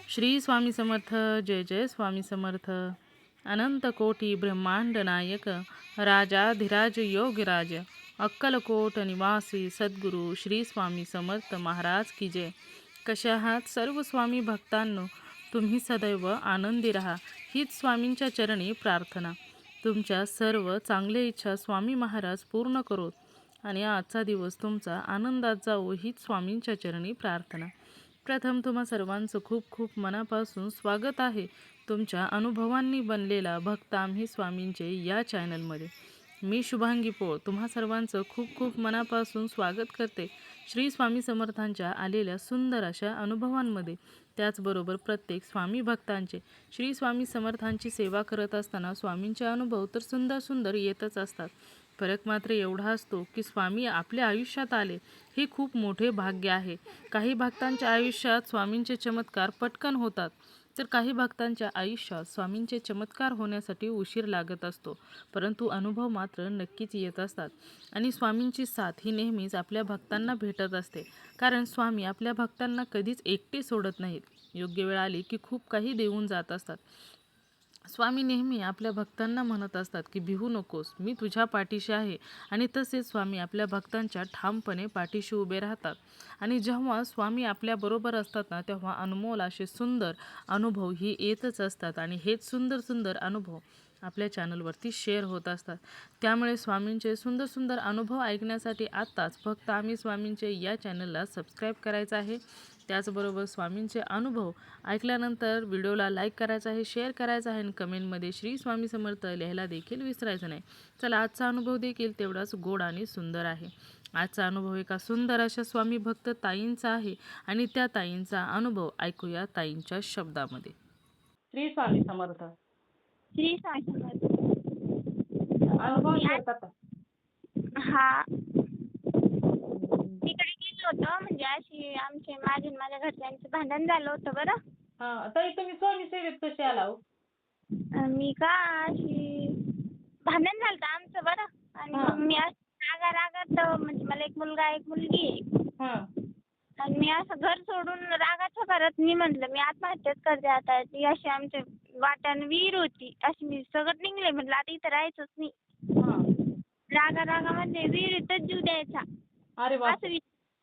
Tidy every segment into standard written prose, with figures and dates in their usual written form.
श्री स्वामी समर्थ. जय जय स्वामी समर्थ. अनंत कोटी ब्रह्मांड नायक राजाधिराज योगराज अक्कलकोट निवासी सद्गुरू श्री स्वामी समर्थ महाराज की जय. कशा आहात सर्व स्वामी भक्तांनो? तुम्ही सदैव आनंदी राहा हीच स्वामींच्या चरणी प्रार्थना. तुमच्या सर्व चांगल्या इच्छा स्वामी महाराज पूर्ण करोत आणि आजचा दिवस तुमचा आनंदात जावो हीच स्वामींच्या चरणी प्रार्थना. प्रथम तुम्हा सर्वांचं खूप खूप मनापासून स्वागत आहे तुमच्या अनुभवांनी बनलेला भक्त आम्ही स्वामींचे या चॅनलमध्ये. मी शुभांगी पोळ तुम्हा सर्वांचं खूप खूप मनापासून स्वागत करते श्री स्वामी समर्थांच्या आलेल्या सुंदर अशा अनुभवांमध्ये. त्याचबरोबर प्रत्येक स्वामी भक्तांचे श्री स्वामी समर्थांची सेवा करत असताना स्वामींचे अनुभव तर सुंदर सुंदर येतच असतात. फरक मात्र एवढा असतो की स्वामी आपल्या आयुष्यात आले हे खूप मोठे भाग्य आहे. काही भक्तांच्या आयुष्यात स्वामींचे चमत्कार पटकन होतात तर काही भक्तांच्या आयुष्यात स्वामींचे चमत्कार होण्यासाठी उशीर लागत असतो. परंतु अनुभव मात्र नक्कीच येत असतात आणि स्वामींची साथ ही नेहमीच आपल्या भक्तांना भेटत असते. कारण स्वामी आपल्या भक्तांना कधीच एकटे सोडत नाहीत. योग्य वेळ आली की खूप काही देऊन जात असतात. स्वामी नेहमी आपल्या भक्तांना म्हणत असतात की भिवू नकोस, मी तुझ्या पाठीशी आहे. आणि तसेच स्वामी आपल्या भक्तांच्या ठामपणे पाठीशी उभे राहतात. आणि जेव्हा स्वामी आपल्याबरोबर असतात ना तेव्हा अनमोल असे सुंदर अनुभव ही येतच असतात. आणि हेच सुंदर सुंदर अनुभव आपल्या चॅनलवरती शेअर होत असतात. त्यामुळे स्वामींचे सुंदर सुंदर अनुभव ऐकण्यासाठी आत्ताच फक्त आम्ही स्वामींचे या चॅनलला सबस्क्राईब करायचं आहे. त्याचबरोबर स्वामींचे अनुभव ऐकल्यानंतर व्हिडिओला लाईक करायचा आहे, शेअर करायचा आहे आणि कमेंटमध्ये श्री स्वामी समर्थ लिहायला देखील विसरायचं नाही. चला आजचा अनुभव देखील तेवढाच गोड आणि सुंदर आहे. आजचा अनुभव एका सुंदर अशा स्वामी भक्त ताईंचा आहे आणि त्या ताईंचा अनुभव ऐकूया ताईंच्या शब्दामध्ये. श्री स्वामी समर्थ. श्री स्वामी समर्थ. अनुभव मी शेअर करता. हा तिकडे गेलो होतो म्हणजे अशी माझे माझ्या घरच्यांचं भांडण झालं होतं बरं. हा ताई तुम्ही स्वामी सेवेत कसे आला हो? मी का अशी भांडण झालं होतं आमचं बरं. आणि मग मी असं रागात म्हणजे मला एक मुलगा एक मुलगी आहे. आणि मी असं घर सोडून रागाच्या भरात मी म्हटलं मी आत्महत्याच करते आता. ती अशी आमच्या वाट्यानं विहीर होती अशी मी सगळं निघले म्हटलं आता इथं राहायचंच नाही. रागामध्ये विहिरीतच जीव द्यायचा. अरे वा.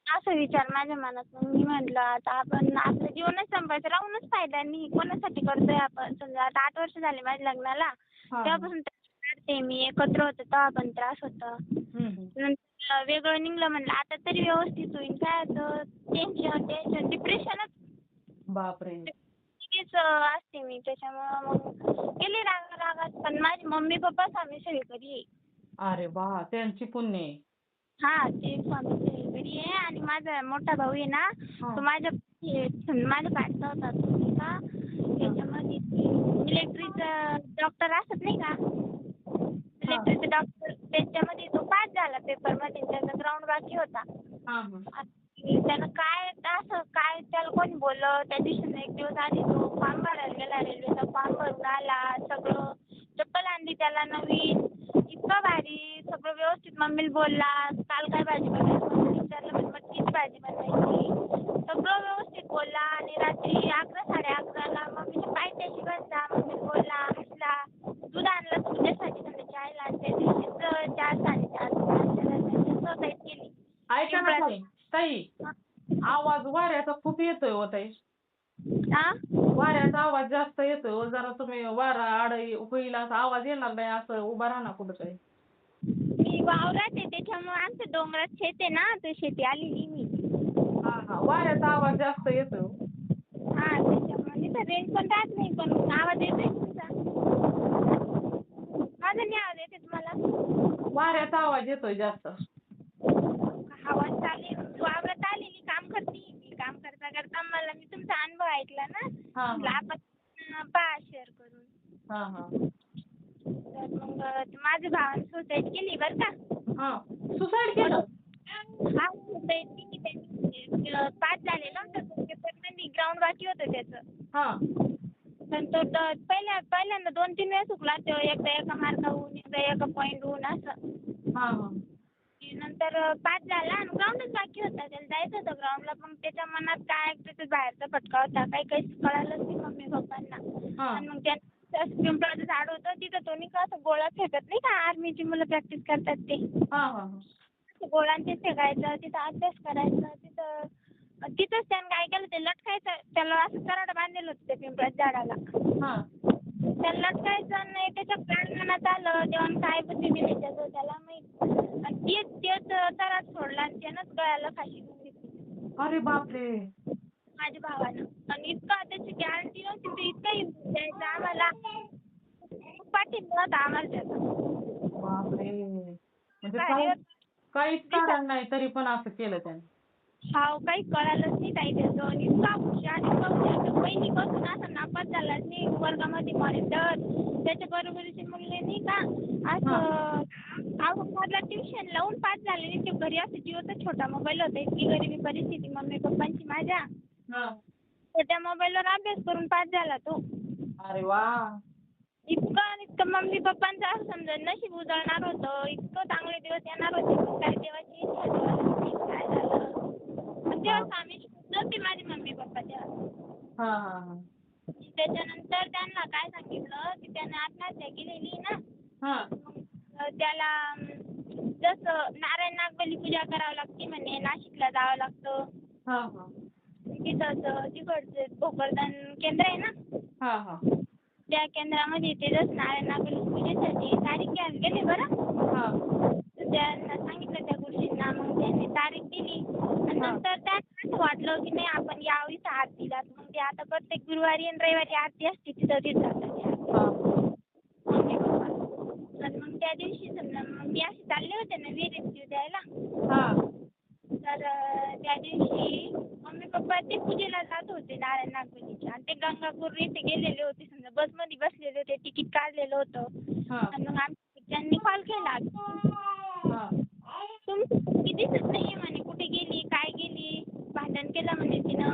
असं विचार माझ्या मनात. मग मी म्हटलं आता आपण आपलं जीवनच संपायचं राहूनच फायदा नाही. कोणासाठी करतोय आपण? समजा आता 8 वर्ष झाले माझ्या लग्नाला. तेव्हापासून काढते मी. एकत्र होतो तेव्हा पण त्रास होता. नंतर वेगळं निघलं म्हणलं आता तरी व्यवस्थित होईल. काय होतं टेन्शन डिप्रेशनच. बापरे. तीच असते मी. त्याच्यामुळं मग गेले रागात. पण माझे मम्मी पप्पा स्वामी सेवेकरी आहे. अरे वा त्यांची पुण्य आहे. हा ते स्वामी सेवेकरी आहे. आणि माझा मोठा भाऊ आहे ना तो माझ्या पाठचा होता. तो नाही का त्याच्यामध्ये मिलिटरीचा डॉक्टर असत नाही का मिलिटरीचा डॉक्टर त्याच्यामध्ये तो पास झाला पेपरमध्ये. त्याचा ग्राउंड बाकी होता. त्यानं काय असं काय त्याला कोणी बोललं त्या दिवशी एक दिवस आधी तो फॉर्म भरायला गेला. रेल्वेचा फॉर्म भरून आला. सगळं चप्पल आणली त्याला नवीन. इतकं भारी सगळं व्यवस्थित. मम्मीला बोलला काल काय भाजी बनवायची विचारलं मटकीची भाजी बनवायची. सगळं व्यवस्थित बोलला. आणि रात्री 11 11:30ला मम्मीच्या पायथ्याशी बसला. मम्मी बोलला हसला. दूध आणलं तुझ्यासाठी संध्याची आईला. आणि त्या दिवशीच 4 4:30 सोसाईट केली. ऐका ना ताई आवाज वाऱ्याचा खूप येतोय हो ताई. वाऱ्याचा आवाज जास्त येतोय हो. जरा तुम्ही वारा आड होईल असा आवाज येणार नाही असं उभा राहा ना कुठंतरी. मी वावरात आहे त्याच्यामुळे आमच्या डोंगरात शेत आहे ना तर शेती आलेली मी. वाऱ्याचा आवाज जास्त येतोय. त्याच्यामुळे तिथं रेंज पण राहत नाही. पण आवाज येतोय तुमचा. माझा नाही आवाज येते तुम्हाला? वाऱ्याचा आवाज येतोय जास्त. आवाज चालेल. वावरात आलेली काम करते मी. काम करता करता मला मी तुमचा अनुभव ऐकला ना म्हटलं आपण पहा शेअर करून. तर मग माझ्या भावाने सुसाईड केली बरं का. सुसाईड केलं? सुसाईड केली त्यांनी. पास झालेला होता पेपरमध्ये. ग्राउंड बाकी होतं त्याचं. पण तो पहिल्यांदा 2-3 वेळा चुकला तो. एकदा एका मार्काहून एकदा एका पॉईंटहून असं. नंतर पास झाला आणि ग्राउंडच बाकी होता. त्याला जायचं होतं ग्राउंडला, पण त्याच्या मनात काय त्याचा बाहेरचा फटका होता. काही कळालंच नाही मम्मी पप्पांना. हां. आणि मग त्यानं पिंपळाचं झाड होतं तिथं तो नाही का असं गोळा फेकत नाही का आर्मीची मुलं प्रॅक्टिस करतात ते. हां, हां, हां. गोळ्यांचे फेकायचं, तिथं अभ्यास करायचं, तिथंच त्यानं काय केलं ते लटकायचं. त्याला असं कराडं बांधलेलं होतं त्या पिंपळाच्या झाडाला. हां. त्याला लटकायचं नाही त्याच्या प्राणमनात आलं तेव्हा काय बुद्धी दिली त्याचं त्याला माहीत. आणि तेच तराट सोडला आणि त्यानंच गळ्याला फाशी देऊन घेतली अरे बापरे! माझ्या भावानं. आणि इतका त्याची गॅरंटी नव्हती ते इतकंही द्यायचं आम्हाला. खूप पाठिंबा होता आम्हाला त्याचा. बापरे! म्हणजे भारी होतं. काहीच कारण नाही तरी पण असं केलं त्याने. हाव काही कळालंच नाही ताई त्याचं. आणि इतका हुशार, इतका हुशार. पहिलीपासून असा नापास झालाच नाही वर्गामध्ये मॉनिटर. त्याच्या बरोबरीचे मुलं नाही का असं औरंगाबादला ट्युशन लावून पास झाले नाही. ते घरी असं जिओचा छोटा मोबाईल होता. इतकी गरिबी परिस्थिती मम्मी पप्पांची माझ्या. हां. तर त्या मोबाईलवर अभ्यास करून पास झाला तो. अरे वाह! इतकं मम्मी पप्पांचं असं समजा नशीब उजळणार होतं. इतकं चांगले दिवस येणार होते. पण काय देवाची इच्छा झाली काय झालं. पण तेव्हा आम्ही नव्हते माझे मम्मी पप्पा तेव्हा. हां, हां, हां. त्याच्यानंतर त्यांना काय सांगितलं की त्याने आत्महत्या केलेली ना. हां. त्याला जसं नारायण नागबली पूजा करावी लागते म्हणे. नाशिकला जावं लागतं. हां, हां. तिकडचं भोकरदन केंद्र आहे ना. हां, हां. त्या केंद्रामध्ये ते जसं नारायण नागबली पूजेसाठी तारीख घ्यायला गेले बरं. हां. तर त्यांना सांगितलं त्या गुरुजींना. मग त्यांनी तारीख दिली आणि नंतर त्यांना असं वाटलं की नाही आपण यावं इथं आरतीला. मग ते आता प्रत्येक गुरुवारी आणि रविवारी आरती असते तिथं जातात ते. Mummy papa. आणि मग त्या दिवशी समजा मग मी असे चालले होते ना विहिरीत द्यायला. हां. तर त्या दिवशी मम्मी पप्पा ते पूजेला जात होते नारायण नागबलीच्या. आणि ते गंगापूर इथे गेलेले होते समजा बसमध्ये बसलेले होते. तिकीट काढलेलं होतं. हां. आणि मग त्यांनी कॉल केला. हां. तुमची मुलगी दिसत नाही म्हणे. कुठे गेली काय गेली. भांडण केलं म्हणे तिनं.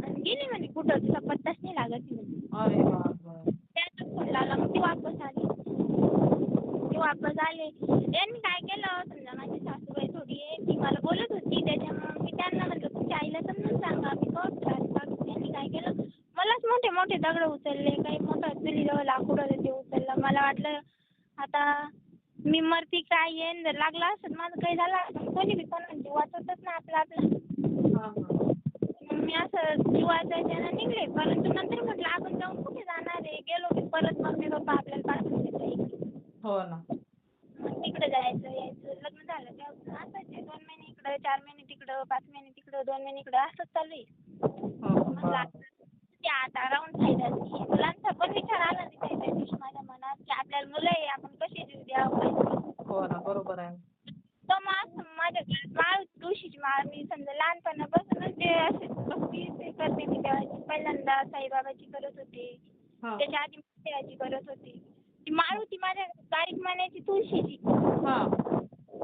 आणि गेली म्हणे कुठं तिचा पत्ताच नाही लागत म्हणे. अरे बापरे! त्याचा फोन लावला मग ती वापस आली. त्यांनी काय केलं समजा माझी सासूबाई थोडी आहे ती मला बोलत होती. त्याच्यामुळे मी त्यांना म्हटलं तुमच्या आईला समजून सांगा मी त्यांनी काय केलं मलाच मोठे मोठे दगड उचलले. काही मोठं चुलीजवळ लाकूड होतं ते उचललं. मला वाटलं आता मी मरती काय येईन जर लागला असत माझं काही झालं असतं. कोणी बी कोणाला जीव वाचवतच ना आपला. हां, हां. मग मी असं जीव वाचायच्यानं निघले. परंतु नंतर म्हटलं आपण जाऊन कुठे जाणार आहे. गेलो की परत मम्मी पप्पा आपल्याला पाठवून देतात इकडे. हो ना. मग तिकडे जायचं यायचं. लग्न झालं तेव्हा असंच आहे. 2 महिने इकडं 4 महिने तिकडं 5 महिने तिकडं 2 महिने इकडं असंच चालू आहे. म्हटलं आता राहून फायदा नाही. मुलांचा पण विचार आला नाही त्या दिवशी माझ्या मनात की आपल्याला मुलं आहे आपण कशी जीव द्यावं. हो ना. बरोबर आहे. तर मग माझ्या माळ तुळशीची माळ मी समजा लहानपणापासूनच ते असे भक्ती ते करते मी देवाची. पहिल्यांदा साईबाबाची करत होते. हां. त्याच्या आधी देवाची करत होते. ती माळ होती माझ्या बारीक मण्याची तुळशीची. हां.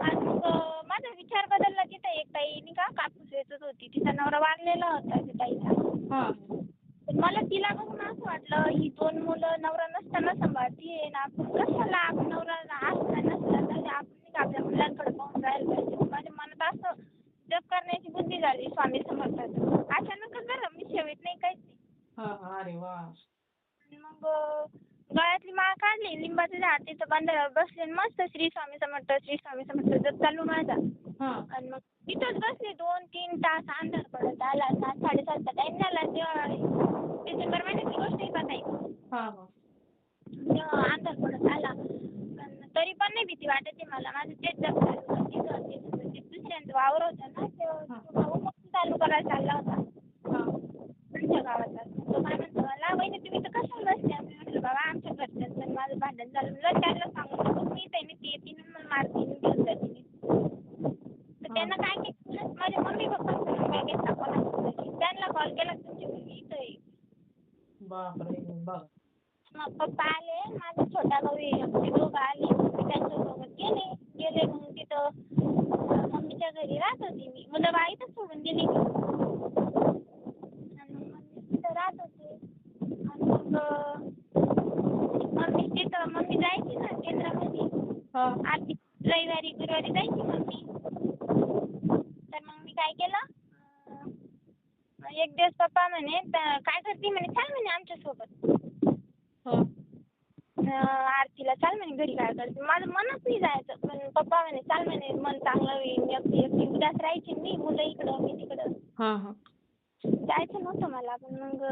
आणि मग माझा विचार बदलला. तिथं एक ताई नाही का कापूस वेचत होती. तिचा नवरा वारलेला होता त्या ताईचा. हां. तर मला तिला बघून असं वाटलं ही 2 मुलं नवरा नसताना सांभाळतीये ना. आपण कशाला आपण नवरा असला नसला तरी आपण नाही का आपल्या मुलांकडे पाहून राहायला पाहिजे. माझ्या मनात असं जप करण्याची बुद्धी झाली स्वामी समर्थाचं. अचानकच बरं मी शेवट नाही काहीच नाही. हां, हां. अरे वाह! आणि मग गळ्यातली माळ काढली. लिंबाचं झाड तिथं बांधायला बसले आणि मस्त श्री स्वामी समर्थ जप चालू माझा. हां. आणि मग तिथंच बसले 2-3 तास. अंधार पडत आला. 7-7:30चा टाईम झाला. तेव्हा डिसेंबर महिन्यातली गोष्ट आहे का ताई. हां, हां. तेव्हा अंधार पडत आला. पण तरी पण नाही भीती वाटायची मला. माझं तेच जप चालू होतं. तिथं ते दुसऱ्यांचं वावर होतं ना तो भाऊ मग चालू करायला चालला होता. आमच्या गावाचा. तो काय म्हणतो मला वहिनी तुम्ही तर कशाला बसल्या. मी म्हटलं बाबा आमच्या घरच्यांचं आणि माझं भांडण झालं. म्हणलं त्यांना सांगू नको मी इथे ती येते मला मारते घेऊन जाते. तर त्यांना काय केलं माझ्या मम्मी पप्पांचा नंबर घेतला कोणाचा तरी. त्यांना कॉल केला तुमची मुलगी इथं आहे. बापरे! बघ. मग पप्पा आले. माझा छोटा भाऊ आहे. ते दोघं आले. मी त्यांच्यासोबत गेले मग तिथं मम्मीच्या घरी राहत होती मी. मुलं बाळ इथंच सोडून गेली मी. आणि मग तिथं राहत होते. आणि मग मम्मी जायची ना केंद्रामध्ये. हां. आरती रविवारी गुरुवारी शाळेमध्ये जायची मग तर मग मी काय केलं एक दिवस पप्पा म्हणे काय करते म्हणे चाल म्हणे आमच्यासोबत हो. आरतीला चाल म्हणे घरी काय करते माझं मनच नाही जायचं पण पप्पा म्हणे चाल म्हणे मन चांगलं होईल एकटी एकटी उदास राहायची मी मुलं इकडं मी तिकडं हां हां. जायचं नव्हतं मला पण मग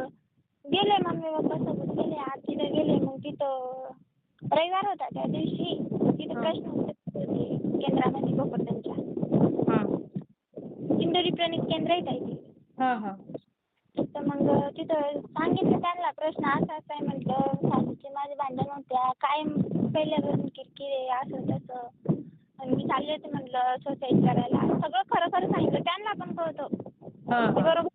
गेले मम्मी पप्पासोबत गेले आरतीला गेले मग तिथं रविवार होता त्या दिवशी तिथं प्रश्न उत्तर होते केंद्रामध्ये भोकरदनच्या हां. इंदोरी प्रणित केंद्र आहे काय ते हां हां. तर मग तिथं सांगितलं त्यांना प्रश्न असा असा आहे म्हटलं सासूचे माझे भांडण होत्या काय पहिल्यापासून किरकिर आहे असं तसं आणि मी चालले होते म्हटलं सोसाईट करायला सगळं खरं खरं सांगितलं त्यांना पण कळतं हां ते हां. बरोबर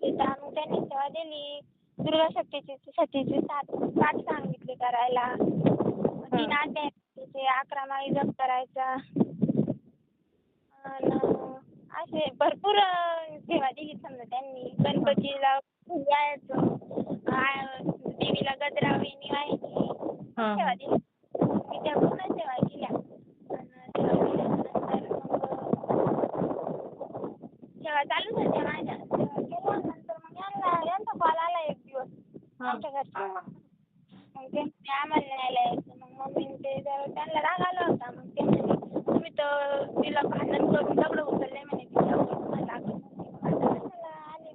मग त्यांनी सेवा दिली दुर्गा सतीचे पाठ सांगितले करायला 3 अध्याय 11 माळी जप करायचा आणि असे भरपूर सेवा दिली समजा त्यांनी गणपतीला यायचं देवीला गजरा वेणी व्हायची सेवा दिली मी त्या पूर्ण सेवा केल्या आणि सेवा चालूच होत्या माझ्या सेवा केल्यानंतर मग यांचा कॉल आला एक दिवस आमच्या घरचा मग ते आम्हाला न्यायला यायचं मग मम्मीने ते त्यांना राग आला होता मग ते म्हणे तुम्ही तर तिला भांडण करून दगडं उचलले म्हणे तिच्यावर तुम्हाला लागत नव्हती मग आता कशाला आले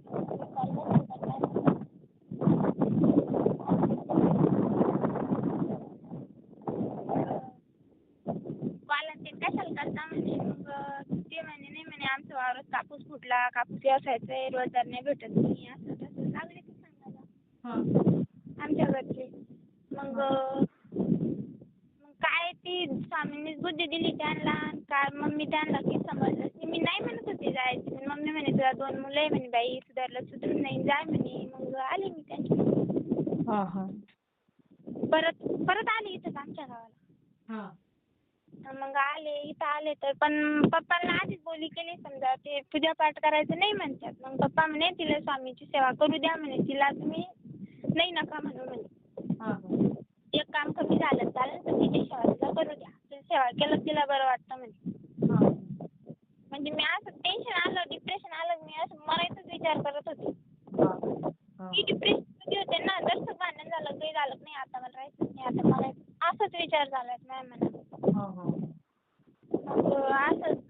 कॉल ते कशाला करता म्हणे मग ते म्हणे नाही म्हणे आमचं वावरात कापूस फुटला कापूस व्यवसायाचं आहे रोजगार नाही भेटत नाही असं तसं लागले ते सांगायला आमच्या घरचे मग काय ती स्वामींनीच बुद्धी दिली त्यांना काय मम्मी त्यांना की समजलं की मी नाही म्हणत होते जायची पण मम्मी म्हणे तुला 2 मुलं आहे म्हणे बाई सुधरून नाही जाय म्हणे मग आले मी त्यांच्या हां हां. परत आले इथंच आमच्या गावाला हां. मग इथं आले तर पण पप्पांना आधीच बोली केली समजा ते पूजापाठ करायचं नाही म्हणतात मग पप्पा म्हणे तिला स्वामीची सेवा करू द्या म्हणे तिला तुम्ही नाही नका म्हणू म्हणे हां हां. एक काम कमी झालं चालेल तर तिची सेवा तिला करू द्या तिला सेवा केलं तिला बरं वाटतं म्हणे हां. म्हणजे मी असं टेन्शन आलं डिप्रेशन आलं मी असं मरायचाच विचार करत होते मी डिप्रेशनमध्ये होते ना जसं भांडण झालं काही झालं नाही आता मला राहायचंच नाही आता मला असंच विचार झाला नाही म्हणा हां हां. मग असंच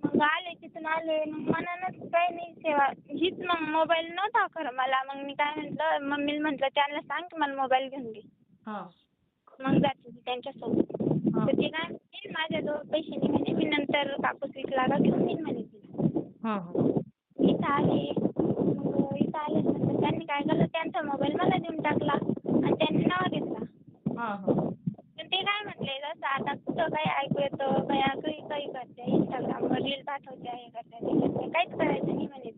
मग आले तिथून आले मग मनानंच काही नाही सेवा हीच मग मोबाईल नव्हता खरं मला मग मी काय म्हटलं मम्मीला म्हटलं त्यांना सांग की मला मोबाईल घेऊन दे मग जाते मी त्यांच्यासोबत तर ते काय म्हणते माझ्याजवळ पैसे नाही म्हणे मी नंतर कापूस विकला का घेऊन देईन म्हणे तिला इथं आले मग इथं आल्यानंतर त्यांनी काय केलं त्यांचा मोबाईल मला देऊन टाकला आणि त्यांनी नाव घेतला पण ते काय म्हटले जसं आता कुठं काही ऐकू येतं काही करते इंस्टाग्रामवर रील पाठवते हे करते ते करते काहीच करायचं नाही म्हणे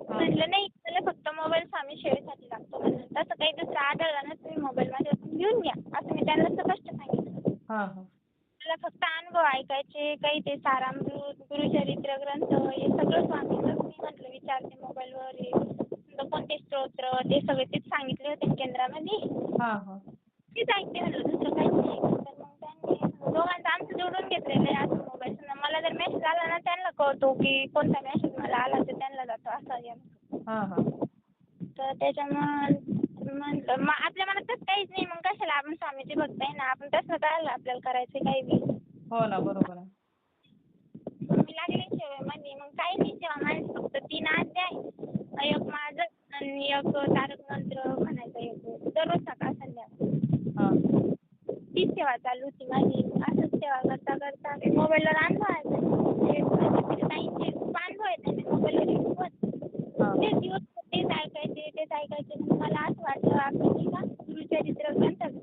म्हटलं नाही त्याला फक्त मोबाईल स्वामी सेवेसाठी लागतो म्हणून तसं काही दुसरं आढळलं ना तुम्ही मोबाईल माझ्यापासून घेऊन घ्या असं मी त्यांना स्पष्ट सांगितलं मला फक्त अनुभव ऐकायचे काही ते सारामृत गुरुचरित्र ग्रंथ हे सगळं स्वामीचंच मी म्हटलं विचारते मोबाईलवर हे कोणते स्तोत्र ते सगळे तेच सांगितले होते केंद्रामध्ये तेच ऐकते म्हटलं दुसरं काहीच नाही तर मग त्यांनी दोघांचं आमचं जोडून घेतलेलं आहे असं मोबाईल मला जर मेसेज आला ना त्यांना कळतो की कोणता मेसेज मला आला तर त्यांना जातो असं तर त्याच्यामुळं म्हटलं मग आपल्या मनातच काहीच नाही मग कशाला आपण स्वामीचे भक्त आहे ना आपण तसं करायला आपल्याला करायचं काही बी हो ना बरोबर आहे. मी लागले सेवेमध्ये मग काही नाही सेवा माझी फक्त 3 अध्याय एक माझं आणि एक तारक मंत्र म्हणायचं एक दररोज सकाळ संध्याकाळ तीच सेवा चालू होती माझी असंच सेवा करता करता ते मोबाईलवर अनुभव आहे ताईंचे खूप अनुभव आहेत मोबाईलवर तेच दिवस तेच ऐकायचे मला असं वाटलं आपण नाही का गुरुचरित्र ग्रंथाचं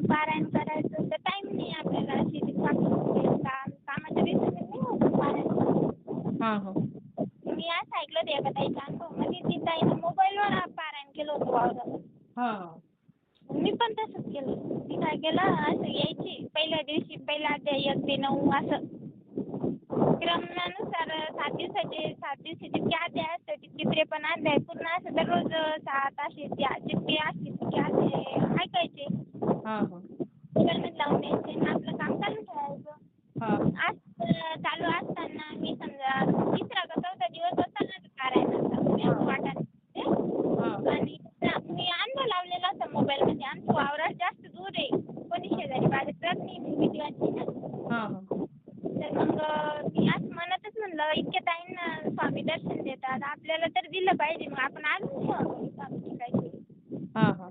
पारायण करायचं तर टाईम नाही आपल्याला शेतीत कामाच्या दिवसात नाही होतं पारायण मी असं ऐकलं होतं एका ताईच्या अनुभवामध्ये ती ताईनं मोबाईलवर पारायण केलं होतं वावरावर मी पण तसंच केलं मी काय केलं असं यायची पहिल्या दिवशी पहिला अध्याय 1 ते 9 असं क्रमानुसार 7 दिवसाचे जितके अध्याय असतात तितके 53 अध्याय पूर्ण असं दररोज 7 असे जितके असतील तितके असे ऐकायचे मोबाईलमध्ये लावून द्यायचे आणि आपलं काम चालू ठेवायचं. हां. आज चालू असताना मी समजा 3रा का 4था दिवस असताना करायचा मी असं वाटायला हां. आणि मी अनुभव लावलेला होता मोबाईलमध्ये. आमचं वावरात जास्त दूर आहे. कोणी शेजारी पाजारी राहत नाही. मग भीती वाटते ना. हां, हां. तर मग मी असं मनातच म्हणलं इतक्या ताईंना स्वामी दर्शन देतात. आपल्याला तर दिलं पाहिजे. मग आपण आणून ठेवावं स्वामीची काहीतरी. हां, हां.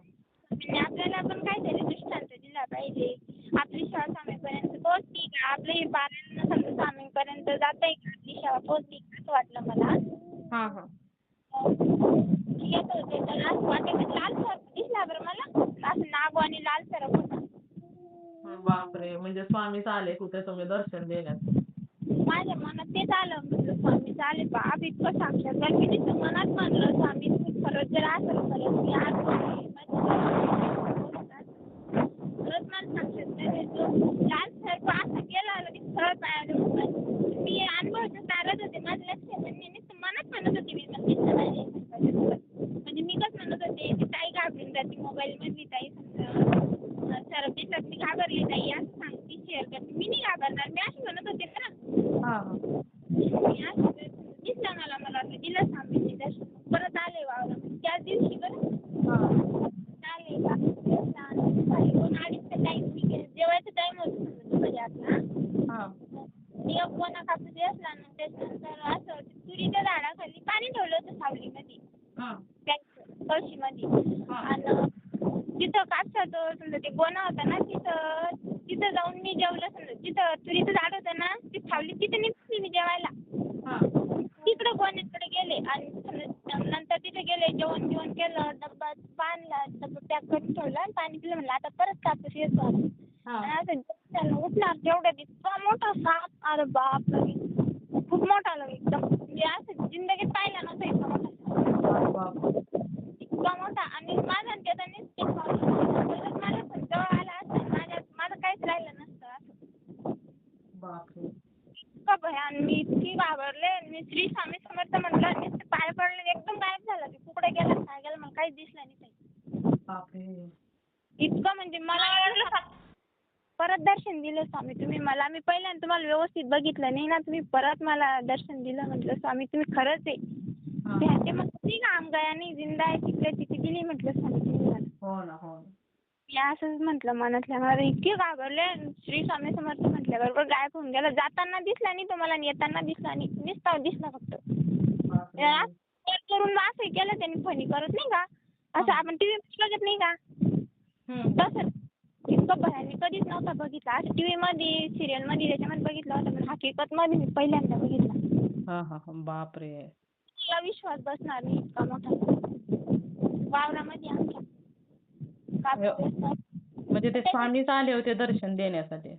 म्हणजे आपल्याला पण काहीतरी दृष्टांत दिला पाहिजे. आपली सेवा स्वामीपर्यंत पोहोचली का? आपलं हे पारायण समजा स्वामींपर्यंत जातंय का? आपली सेवा पोहोचली का? असं वाटलं मला. हां, हां. येत होते तर असं वाटायचं लाल सर दिसला बरं मला. असं नागू आणि लाल सरक होता. बापरे! म्हणजे स्वामीच आले कुठे तुम्ही दर्शन देण्यात. माझ्या मनात तेच आलं. म्हटलं स्वामीच आले बाप इतकं साक्षात्कार मी नुसतं मनात म्हणलं स्वामी तुम्ही खरंच जर असेल खरंच मी आज खरंच मला साक्षात्कार देतो. लाल सर असं गेला लगेच सरळ पायावर मी अनुभवाचं सारत होते. माझं लक्ष पण नाही. नुसतं मनात म्हणत होते मी पण दिसलं पाहिजे. म्हणजे मी कसं म्हणत होते ती ताई घाबरून जाते मोबाईलमधली ताई समजा सर दिसत मी घाबरली ताई असं सांगते शेअर करते. मी नाही घाबरणार मी अशी म्हणत होते ना. हां, हां. मी असं दिसलं मला वाटलं दिलं स्वामींनी दर्शन. परत आले वावरामध्ये त्याच दिवशी बरं हां. आले का 2-2:30चा टाईम जेवायचा टाईम होता समजा दुपारी आपला. हां. एक गोणा कापूस असला ना त्याच्यानंतर असं तुरीच्या झाडाखाली पाणी ठेवलं होतं सावलीमध्ये. हां. कळशीमध्ये हां. आणि जिथं कापसाचं समजा ते गोणा होता ना तिथं जाऊन मी जेवलं समजा. जिथं तुरीचं झाड होतं ना ती सावली तिथं निघाली मी जेवायला. हां. तिकडं गोण्याकडे गेले आणि समजा नंतर तिथे गेले जेवण बिवण केलं डब्बा बांधला डब्बा पॅक करून ठेवला आणि पाणी पिलं म्हणलं आता परत कापूस येतो आणि असं त्याला उठणार तेवढ्यात इतका मोठा साप अरे बापरे खूप मोठा आला एकदम म्हणजे असं जिंदगीत पाहिला नव्हता इतका मोठा साप. इतका मोठा आणि माझा आणि त्याचा परत मला पण जवळ आला असता माझं काहीच राहिलं नसतं असं. बापरे! इतकं भयान मी इतकी घाबरले मी श्री स्वामी समर्थ म्हटलं आणि नुसतं पाय पडले एकदम गायब झाला ते कुठे गेला काय गेला मला काहीच दिसलं नाही काही. बापरे! इतकं म्हणजे मला वाटलं परत दर्शन दिलं स्वामी तुम्ही मला. मी पहिल्यांदा तुम्हाला व्यवस्थित बघितलं नाही ना तुम्ही परत मला दर्शन दिलं म्हटलं स्वामी तुम्ही खरंच आहे. ते मग ठीक काम गया नाही जिंदा आहे तिकडे तिथे दिली म्हटलं स्वामी तुम्ही मला. हो ना, हो ना. मी असंच म्हटलं मनातल्या मला इतके घाबरले श्री स्वामी समर्थ म्हटल्याबरोबर गायब होऊन गेला. जाताना दिसला नाही तुम्हाला आणि येताना दिसला नाही नुसता दिसला फक्त. करून असं केलं त्यांनी फणी करत नाही का असं आपण टीव्ही बघत नाही का तसं इतकं भयान मी कधीच नव्हता बघितला. असं टीव्हीमध्ये सिरियलमध्ये त्याच्यामध्ये बघितलं होतं पण हकीकतमध्ये मी पहिल्यांदा बघितला. हां, हां, हां. बापरे! मला विश्वास बसणार नाही इतका मोठा वावरामध्ये आमच्या म्हणजे ते स्वामीच आले होते दर्शन देण्यासाठी.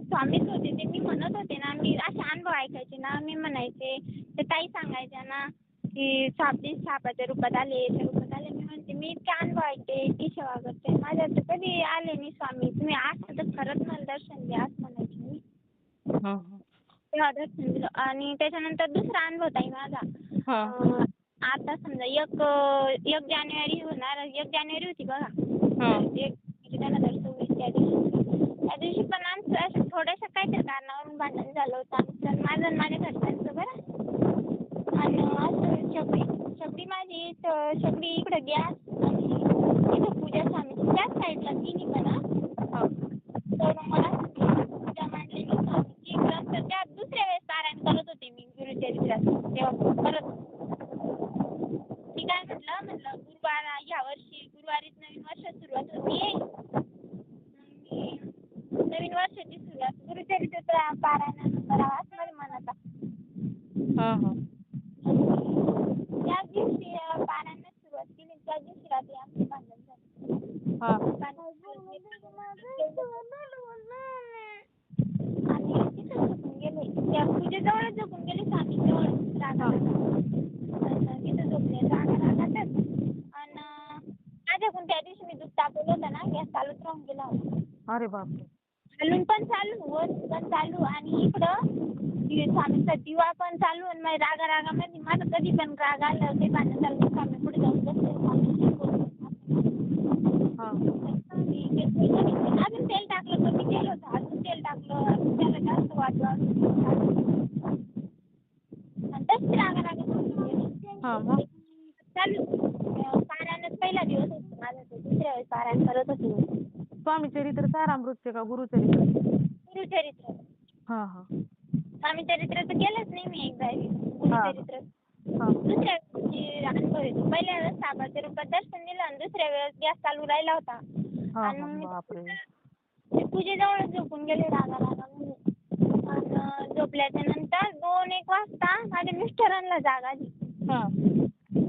स्वामीच होते ते मी म्हणत होते ना मी असे अनुभव ऐकायचे ना मी म्हणायचे ते ताई सांगायच्या ना की सापाच्या रूपात आले त्या रूपात आले मी म्हणते मी इतके अनुभव ऐकते ती सेवा करते माझ्या तर कधी आले नाही स्वामी तुम्ही असं तर खरंच मला दर्शन द्या असं म्हणायचे मी. हां, तेव्हा दर्शन दिलं आणि त्याच्यानंतर दुसरा अनुभव ताई माझा आता समजा 1 जानेवारी होणार 1 जानेवारी होती बघा. 1 त्या दिवशी पण आमचं असं थोड्याशा काहीतरी कारणावरून भांडण झालं होतं आमचं माझं आणि माझ्या घरच्यांचं बरं आणि असं शबरी माझी शबरी इकडं गॅस आणि इथं पूजा स्वामीची त्याच साईडला तिन्ही पण तर मला पूजा मांडलेली स्वामीची नंतर त्या दुसऱ्या वेळेस पारायण करत होते मी गुरुचरित्रात तेव्हा परत मी काय म्हटलं गुरुवार ह्या वर्षी गुरुवारीच नवीन वर्षात सुरुवात होती नवीन वर्षाची सुरुवात गुरुचरित्र पारायणानं करावं असं माझ्या मनात त्याच दिवशी पारायणाला सुरुवात केली त्याच दिवशी रात्री आमचं भांडण झालं. आणि तिथं झोपून गेले त्या पूजेजवळच झोपून गेले स्वामीजवळ तिथं झोपले रागातच आणि माझ्याकडून त्या दिवशी मी दूध तापवलं होतं ना गॅस चालूच राहून गेला होता. अरे बापरे! खालून पण चालू वर पण चालू आणि इकडं स्वामीचा दिवा पण चालू आणि माझ्या रागामध्ये माझं कधी पण राग आलं ते पाणी चालू स्वामी पुढे जाऊन बसले स्वामी अजून तेल टाकलं त्यावेळेस पारायण करत होते मी. स्वामी चरित्र सारामृतचे का गुरुचरित्र? गुरुचरित्र. हां हां स्वामी चरित्राचं केलंच नाही मी एकदा हां गुरुचरित्र. हां दुसऱ्या वेळेसचे अनुभव येतो. पहिल्या वेळेस सापाच्या रूपात दर्शन दिलं आणि दुसऱ्या वेळेस गॅस चालू राहिला होता. हां आणि मग हां मी बापरे. पूजेजवळच झोपून गेले रागा रागा म्हणून. आणि झोपल्याच्या नंतर 2-1 वाजता माझ्या मिस्टरांना जाग आली. हां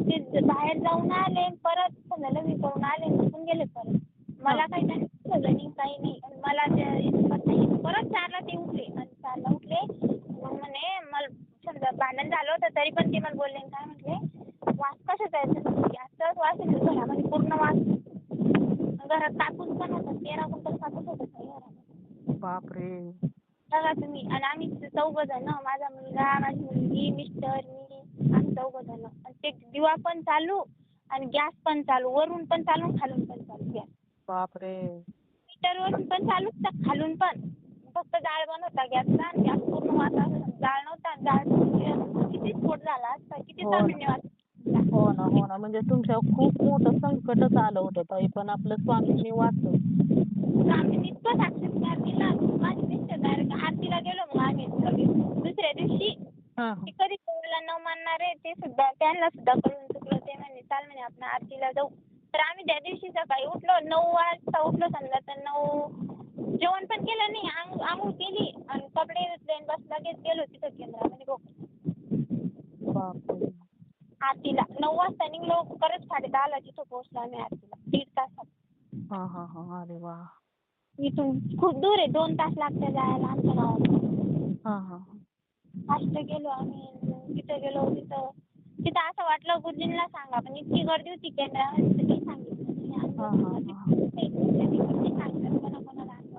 ते बाहेर जाऊन आले परत सगळं मी करून आले झोपून गेले परत. मला काही त्यांनी कळलं नाही काही नाही. आणि मला परत 4ला ते उठले आणि 4ला उठले. मग म्हणे मला समजा भांडण झालं होतं तरी पण ते मला बोलले काय म्हटले वास कशाचा येतो? गॅसचाच वास येतो घरामध्ये पूर्ण वास. घरात कापूस पण होता 13 क्विंटल कापूस होता त्या घरामध्ये. बापरे. बघा तुम्ही. आणि आम्ही 4 जण माझा मुलगा माझी मुलगी मिस्टर मी आम्ही 4 जण. आणि ते दिवा पण चालू आणि गॅस पण चालू वरून पण चालू खालून पण चालू गॅस. बापरे. मीटरवरून पण चालू खालून पण. फक्त जाळ बंद होता गॅसचा आणि गॅस पूर्ण वास जाळ नव्हता. जाळ किती स्फोट झाला असता किती हो ना सामान्य वास. हो ना हो ना. म्हणजे तुमच्यावर खूप मोठं संकटच आलं होतं ताई पण आपलं स्वामींनी वाचवलं. आम्ही इतकं साक्षात्कार दिला. माझे मिस्टर डायरेक्ट आरतीला गेलो मग आम्ही लगेच दुसऱ्या दिवशी. हां ते कधी देवाला न मानणारे ते सुद्धा त्यांना सुद्धा कळून चुकलं. ते म्हणे चाल म्हणे आपण आरतीला जाऊ. तर आम्ही त्या दिवशी सकाळी उठलो 9 वाजता उठलो समजा तर 9 जेवण पण केलं नाही. आंघोळ केली आणि कपडे धुतले आणि बस लगेच गेलो तिथं केंद्रामध्ये बघ. बापरे. आरतीला 9 वाजता निघलो परत 10:30ला तिथं पोहोचलो आम्ही आरतीला 1.5 तासात. हां हां हां. अरे वा. इथून खूप दूर आहे 2 तास लागतात जायला आमच्या गावातून. हां हां हां. फास्ट गेलो आम्ही. तिथं गेलो तिथं असं वाटलं गुरुजींना सांगा पण इतकी गर्दी होती केंद्रामध्ये तर काही सांगितलं नाही. हां हां हां. आणि सांगितलं कोणाकोणाला असं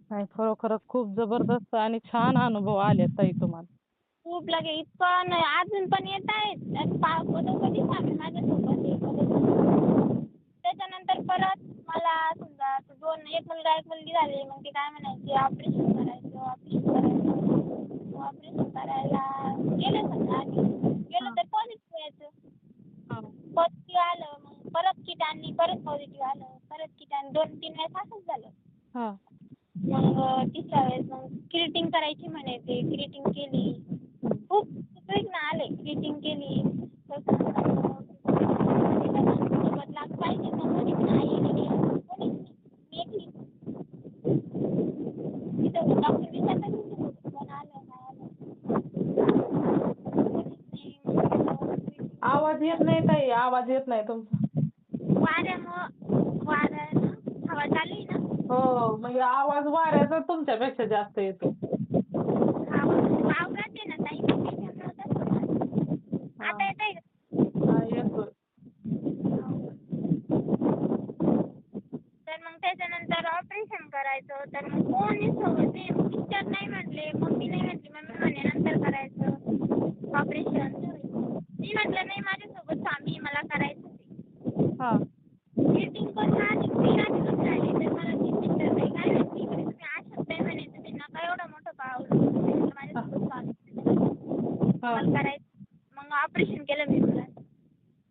नाही खरोखरच खूप जबरदस्त आणि छान अनुभव आले ताई तुम्हाला. खूप लगे इतकं नाही अजून पण येत आहेत. कधी आम्ही माझ्यासोबत त्याच्यानंतर परत मला समजा 1 मुलगा 1 मुलगी झाली. मग ते काय म्हणायचे ऑपरेशन करायचं ऑपरेशन करायला गेले समजा आम्ही गेलो हां तर पॉझिटिव्ह यायचं. हां पॉझिटिव्ह आलं मग परत किट आणली परत पॉझिटिव्ह आलं परत किट आणि 2-3 वेळेस असंच झालं. हां मग तिसऱ्या वेळेस मग क्रिटिंग करायची म्हणे ते क्रिटिंग केली. खूप सगळेच ना आले क्रिटिंग केली. सोबत लाग पाहिजे ना कोणीच नाही कोणीच नाही एकटीच. तिथं डॉक्टर विचारतात कोण आलं काय आलं. आवाज येत नाही ताई आवाज येत नाही तुमचा. वाऱ्यामुळं हवा चालू आहे ना. हो म्हणजे आवाज वाऱ्याचा तुमच्यापेक्षा जास्त येतो. वावरात आहे ना ताई त्याच्यामुळं तसं होतं. हां आता येतंय का? हां येतोय. तर मग त्याच्यानंतर ऑपरेशन करायचं तर मग कोणी सोबत नाही. मिस्टर नाही म्हटले मम्मी नाही म्हटली मम्मी म्हणे नंतर करायचं ऑपरेशन. मी म्हटलं नाही माझ्यासोबत स्वामी मला करायचं ते. हां मीटिंग करून आली मी आधीच राहिली तर मला ती मिस्टर नाही काय माहिती म्हणे तुम्ही अशक्त आहे म्हणे तुम्ही नका एवढं मोठं पावलं माझ्यासोबत स्वामी हां मला करायचं. मग ऑपरेशन केलं मी मुलाचं.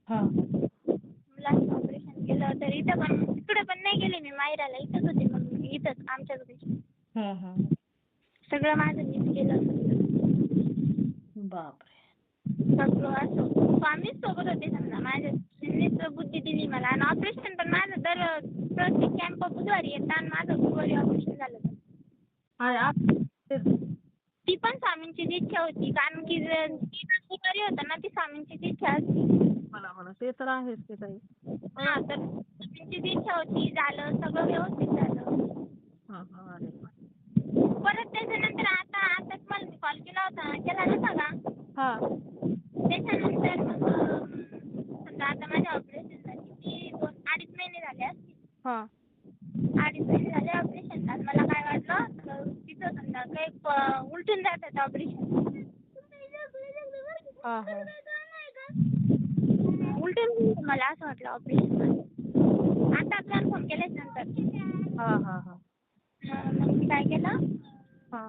हां मुलाचं ऑपरेशन केलं तर इथं पण तिकडे पण नाही गेले मी माहेराला इथंच होते मग इथंच आमच्याच घरी. सगळं माझं मीच केलं. बापरे. सगळं असं स्वामीच सोबत होते समजा माझ्या त्यांनीच बुद्धी दिली मला. आणि ऑपरेशन पण माझं प्रत्येक कॅम्प बुधवारी येतं आणि माझं गुरुवारी ऑपरेशन झालं होतं. आणि आप- ती पण स्वामींचीच इच्छा होती कारण की ती गुरुवारी होतं ना ती स्वामींचीच इच्छा असते. मला म्हणा ते तर आहेच ते ताई. हां तर स्वामींचीच इच्छा होती झालं सगळं व्यवस्थित झालं. हां हां अरे वा. परत त्याच्यानंतर आता तुम्हाला मी कॉल केला नव्हता का? हां त्याच्यानंतर मग समजा आता माझ्या ऑपरेशनसाठी ती 2-2.5 महिने झाले असतील. हां 2.5 महिने झाले ऑपरेशनला. मला काय वाटलं तिथं समजा काही उलटून जातात ऑपरेशन. हां हां उलटून मला असं वाटलं ऑपरेशन. आता कन्फर्म केल्याच्या नंतर. हां हां हां मग मी काय केलं हां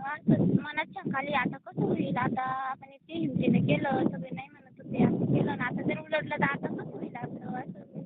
असं मनात शंका आली आता कसं होईल आता आपण इतके हिमतीने केलं सगळे नाही म्हणत होते असं केलं ना आता जर उलटलं तर आता कसं होईल आपलं असं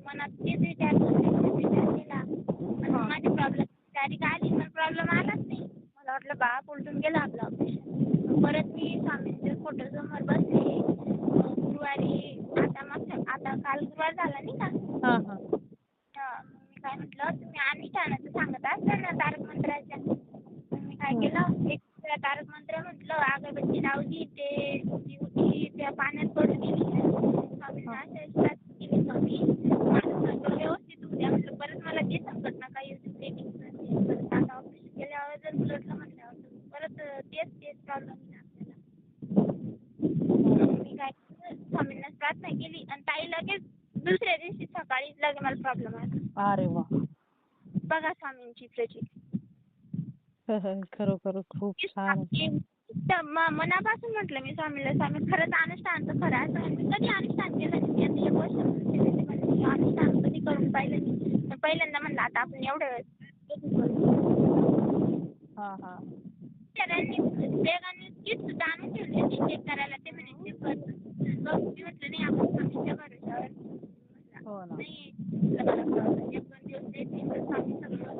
मला प्रॉब्लेम आला. अरे वा. बघा स्वामींची प्रचिती. खरोखर खूप छान. मनापासून म्हटलं मी स्वामीला, स्वामी खरंच अनुष्ठान तर खरं असं म्हणजे कधी अनुष्ठान केलं नाही. मी आता 1 वर्ष म्हणते अनुष्ठान कधी करून पाहिलं नाही. पण पहिल्यांदा म्हणलं आता आपण एवढ्या वेळेस हां हां. त्यांनी वेगाने किट सुद्धा आणून ठेवली होती चेक करायला. ते म्हणे चेक कर. मग मी म्हटलं नाही आपण स्वामींच्या भरोश्यावर. हो ना. नाही 1-2 दिवस देते तर स्वामी सगळं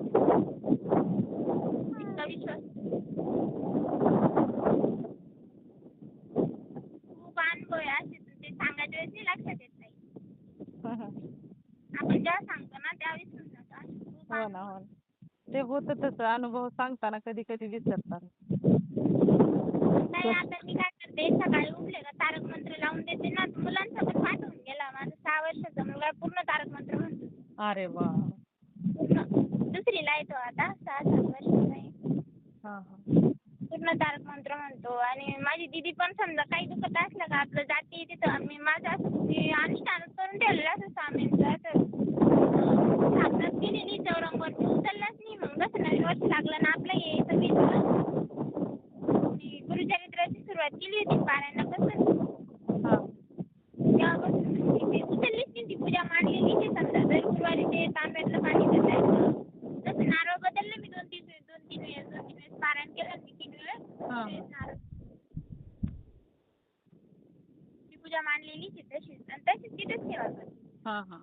इतका विश्वास. खूप अनुभव आहे असे ते सांगायच्या वेळेस नाही लक्षात येत नाही. आपण जेव्हा सांगतो ना त्या विसरून जातो. असे खूप हो ना हो ना. ते होतं तसं अनुभव सांगताना कधी कधी विसरतात. नाही आता मी काय करते सकाळी उठले का तारक मंत्र लावून देते ना. मुलांचा पण पाठ होऊन गेला. माझा 6 वर्षाचा मुलगा पूर्ण तारक मंत्र म्हणतो. अरे वा. पूर्ण 2रीला आहे तो आता 6-7 वर्षाचा आहे. हां हां. पूर्ण तारक मंत्र म्हणतो. आणि माझी दीदी पण समजा काही दुखत असलं का आपलं जाते तिथं मी अनुष्ठानच करून ठेवलेलं असं स्वामींचं असं स्थापनाच केलेली चौरंगावरती उचललाच नाही. मग जसं नवीन वर्ष लागलं ना आपलं यायचं मी गुरुचरित्राची सुरुवात केली होती पारायणापासून. हां. तेव्हापासून मी उचललीच नाही. ती पूजा मांडलेलीच आहे समजा. दर गुरुवारी ते तांब्यातलं पाणी घालायचं. जसं नारळ बदलले मी 2-3 वेळेस पारायण केलं मी 3 वेळेस नारळ. ती पूजा मांडलेलीच आहे तशीच आणि तशीच तिथेच ठेवा. हां हां.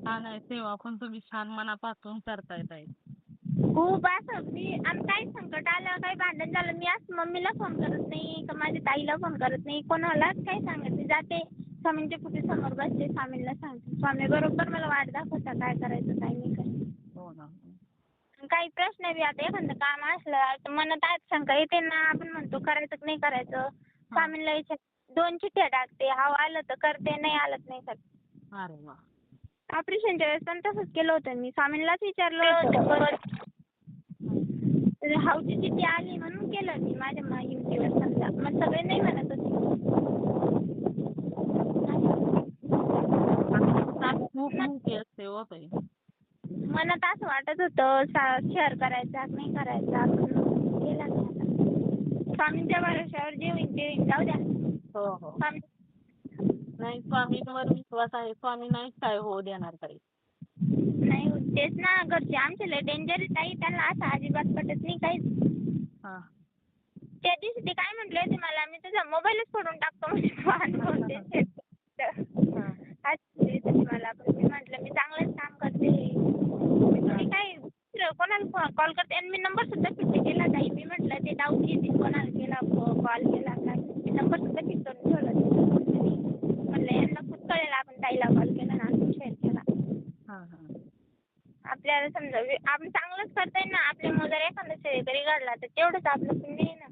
छान आहे. सेवा पण तुम्ही छान मनापासून करतायत आहे. खूप असं मी आणि काही संकट आलं काही भांडण झालं मी असं मम्मीला फोन करत नाही का माझ्या ताईला फोन करत नाही. कोणालाच काही सांगत नाही. जाते स्वामींच्या कुटीसमोर बसते स्वामींना सांगते. स्वामी बरोबर मला वाट दाखवता काय करायचं काय नाही करायचं. हो ना. काही प्रश्न बी आता एखादं काम असलं तर मनात आज शंका येते ना. आपण म्हणतो करायचं की नाही करायचं. स्वामींना विचार 2 चिठ्ठ्या टाकते. हाव आलं तर करते नाही आलं तर नाही करते. अरे वा. ऑपरेशनच्या वेळेस पण तसंच केलं होतं मी. स्वामींनाच विचारलं होतं. हावची चिठ्ठी आली म्हणून केलं मी माझ्या हिमतीवर समजा. मग सगळे नाही म्हणत होते. खूप मोठी असते हो ताई. मनात असं वाटत होतं शेअर करायचा नाही करायचा. आपण केला नाही आता. स्वामींच्या भरोश्यावर जे होईल ते होईल. जाऊ द्या. हो हो. स्वामी नाही स्वामींवर विश्वास आहे. स्वामी नाही काय होऊ देणार ताई. नाही होत तेच ना. घरचे आमचे लय डेंजर आहे ताई. त्यांना असं अजिबात पटत नाही काहीच. हां. त्या दिवशी ते काय म्हटले होते मला मी तुझा मोबाईलच फोडून टाकतो म्हणजे मला पण मी म्हटलं मी चांगलंच काम करते. मी काय कोणाला कॉल करते आणि मी नंबर सुद्धा फिट केला ताई. मी म्हटलं ते डाऊट येतील कोणाला केला कॉल केला काय. मी नंबर सुद्धा फिट करून ठेवला. म्हटलं यांना खूप कळेल आपण ताईला कॉल केला ना आपण शेअर केला. हां हां. आपल्याला समजा आपण चांगलंच करतोय ना. आपल्यामुळे जर एखादा शेतकरी घडला तर तेवढंच आपलं पुण्य आहे ना.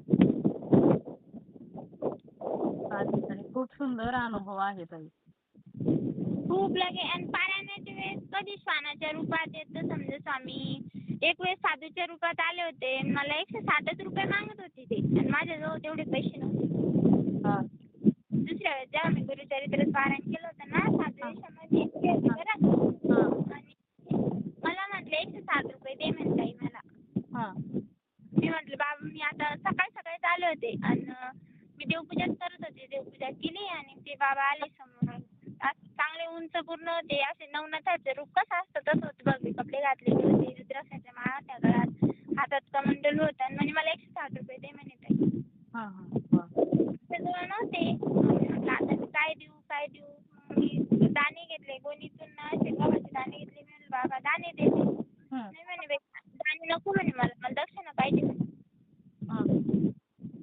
खूप सुंदर अनुभव आहे ताई. खूप लगे आणि पारायणाच्या वेळेस कधी श्वानाच्या रूपात येतं समजा स्वामी. एक वेळेस साधूच्या रूपात आले होते. मला 107च रुपये मागत होते ते आणि माझ्याजवळ तेवढे पैसे नव्हते. हां. दुसऱ्या वेळेस जेव्हा मी गुरुचरित्र पारायण केलं होतं ना साधू वेशामध्ये बरं आणि मला म्हटले 107 रुपये दे म्हणत ताई मला. हां. मी म्हटलं बाबा मी आता सकाळी आले होते आणि मी देवपूजाच करत होते. देवपूजा केली आणि ते बाबा आले समोर. असं चांगले उंच पूर्ण ते असे नवनाथाचं रूप कसं असतं तसं होतं बघ. कपडे घातलेले होते. रुद्राक्षाच्या माळा त्या गळ्यात. हातात कमंडलू होतं आणि म्हणे मला 107 रुपये दे म्हणे ताई. हां हां. त्याजवळ नव्हते. म्हटलं आता मी काय देऊ. मी दाणे घेतले गोणीतून असे गव्हाचे दाणे घेतले. मी म्हटलं बाबा दाणे दे. नाही म्हणे बाई दाणे नको म्हणे मला दक्षिणा पाहिजे म्हणे.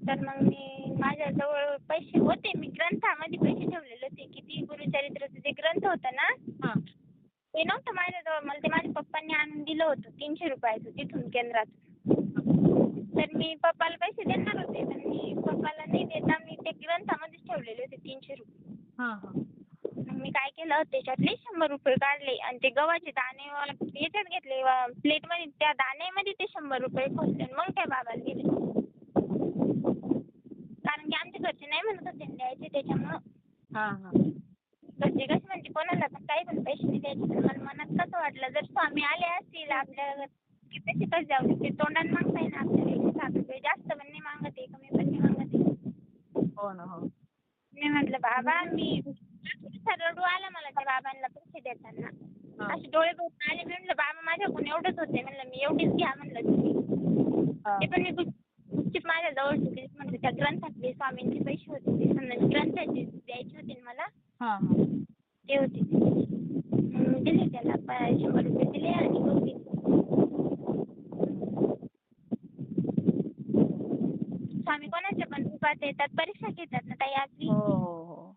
तर मग मी माझ्याजवळ पैसे होते. मी ग्रंथामध्ये पैसे ठेवलेले होते. किती गुरुचरित्राचं जे ग्रंथ होतं ना ते नव्हतं माझ्याजवळ. मला ते माझ्या पप्पांनी आणून दिलं होतं 300 रुपयाचं तिथून केंद्रातून. तर मी पप्पाला पैसे देणार होते. तर मी पप्पाला नाही देता मी ते ग्रंथामध्येच ठेवलेले होते 300 रुपये. मग मी काय केलं त्याच्यातले 100 रुपये काढले आणि ते गव्हाचे दाणे याच्यात घेतले प्लेटमध्ये. त्या दाण्यामध्ये ते 100 रुपये खोचले आणि मग त्या बाबाला दिले. कारण की आमच्या घरचे नाही म्हणत होते द्यायचे त्याच्यामुळं. घरचे कसे म्हणजे कोणाला पण काही पण पैसे नाही द्यायचे. पण मला मनात कसं वाटलं जर स्वामी आले असतील आपल्या घरात की पैसे कसे जाऊ दे. ते तोंडाने मागताय ना आपल्याला 107 रुपये. जास्त पण नाही मागत आहे, कमी पण नाही मागत आहे. हो ना, हो. मी म्हटलं बाबा मी अक्षरशः रडू आलं मला त्या बाबांना पैसे देताना. हां. असे डोळे भरून आले. मी म्हटलं बाबा माझ्याकडून एवढंच होते. म्हणलं मी एवढीच घ्या म्हणलं तुम्ही. हां. ते पण मी गुपचूप माझ्या जवळ ठेवलीच म्हणलं. त्या ग्रंथातले स्वामींचे पैसे होते ते. समजा ग्रंथाचे द्यायचे होते ना मला. हां, हां. ते होते ते. मग दिले त्याला 100 रुपये दिले आणि मग गेले. स्वामी कोणाच्या पण रूपात येतात. परीक्षा घेतात ना ताई आपली. हो, हो, हो.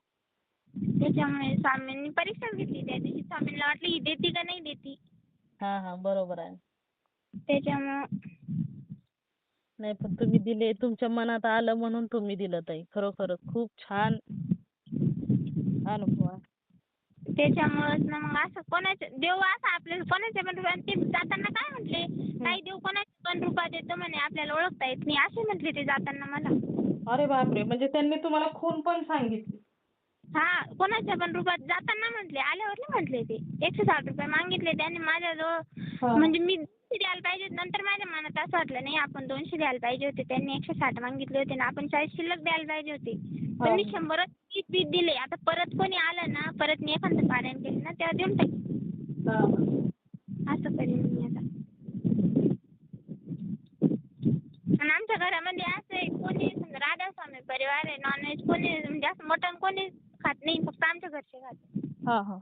त्याच्यामुळे स्वामींनी परीक्षाच घेतली त्या दिवशी. स्वामींना वाटलं ही देते का नाही देते. हां, हां. बरोबर आहे. त्याच्यामुळं नाही पण तुम्ही दिले. तुमच्या मनात आलं म्हणून तुम्ही दिलं ताई. खरोखरच खूप छान अनुभव आहे. त्याच्यामुळंच ना मग असं कोणाचं देव असं आपल्याला कोणाच्या पण रूपात ते जाताना काय म्हटले, ताई देव कोणाच्या पण रूपात येतो म्हणे आपल्याला ओळखता येत नाही असे म्हटले ते जाताना मला. अरे बापरे! म्हणजे त्यांनी तुम्हाला खूण पण सांगितली. हां, कोणाच्या पण रूपात जाताना म्हटले, आल्यावर नाही म्हटले ते. 160 रुपये मागितले त्यांनी माझ्याजवळ. हां. म्हणजे मी 200 द्यायला पाहिजे. नंतर माझ्या मनात असं वाटलं नाही आपण 200 द्यायला पाहिजे होते. त्यांनी 160 मागितले होते ना आपण 40 शिल्लक द्यायला पाहिजे होते. पण मी 100च पीस दिले. आता परत कोणी आलं ना, परत मी एखादं पारायण केलं ना तेव्हा देऊन टाकीन. हां. असं करीन मी आता. आणि आमच्या घरामध्ये असं आहे कोणी समजा राधास्वामी परिवार आहे. नॉनव्हेज कोणी म्हणजे असं मटण कोणी खात नाही. फक्त आमच्या घरचे खातात. हां, हां.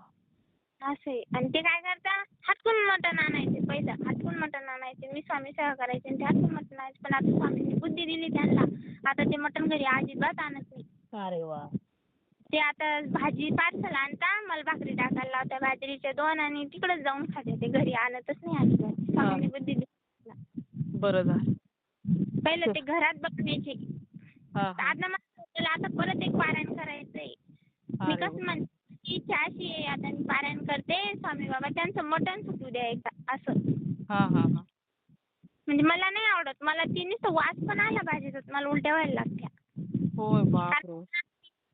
असं आहे. आणि ते काय करतात हटकून मटण आणायचे पहिलं. हटकून मटण आणायचे. मी स्वामी सेवा करायचे आणि ते हटकून मटण आणायचे. पण आता स्वामींनी बुद्धी दिली त्यांना. आता ते मटण घरी अजिबात आणत नाही. अरे वाह! ते आता भाजी पार्सल आणता. मला भाकरी टाकायला लावता बाजरीच्या 2 आणि तिकडेच जाऊन खाते. ते घरी आणतच नाही अजिबात. स्वामींनी बुद्धी दिली मला. बरं झालं. पहिलं ते घरात बनवायचे. हां, हां. आता मला आता परत एक पारायण करायचंय. मी अरे कसं म्हणते इच्छा अशी आहे आता मी पारायण करते स्वामी बाबा त्यांचं मटण सुटू द्या एकदा असं. हां, हां, हां. म्हणजे मला नाही आवडत. मला ते नुसतं वास पण आला भाजीचा मला उलट्या व्हायला लागत्या. होय बापरे!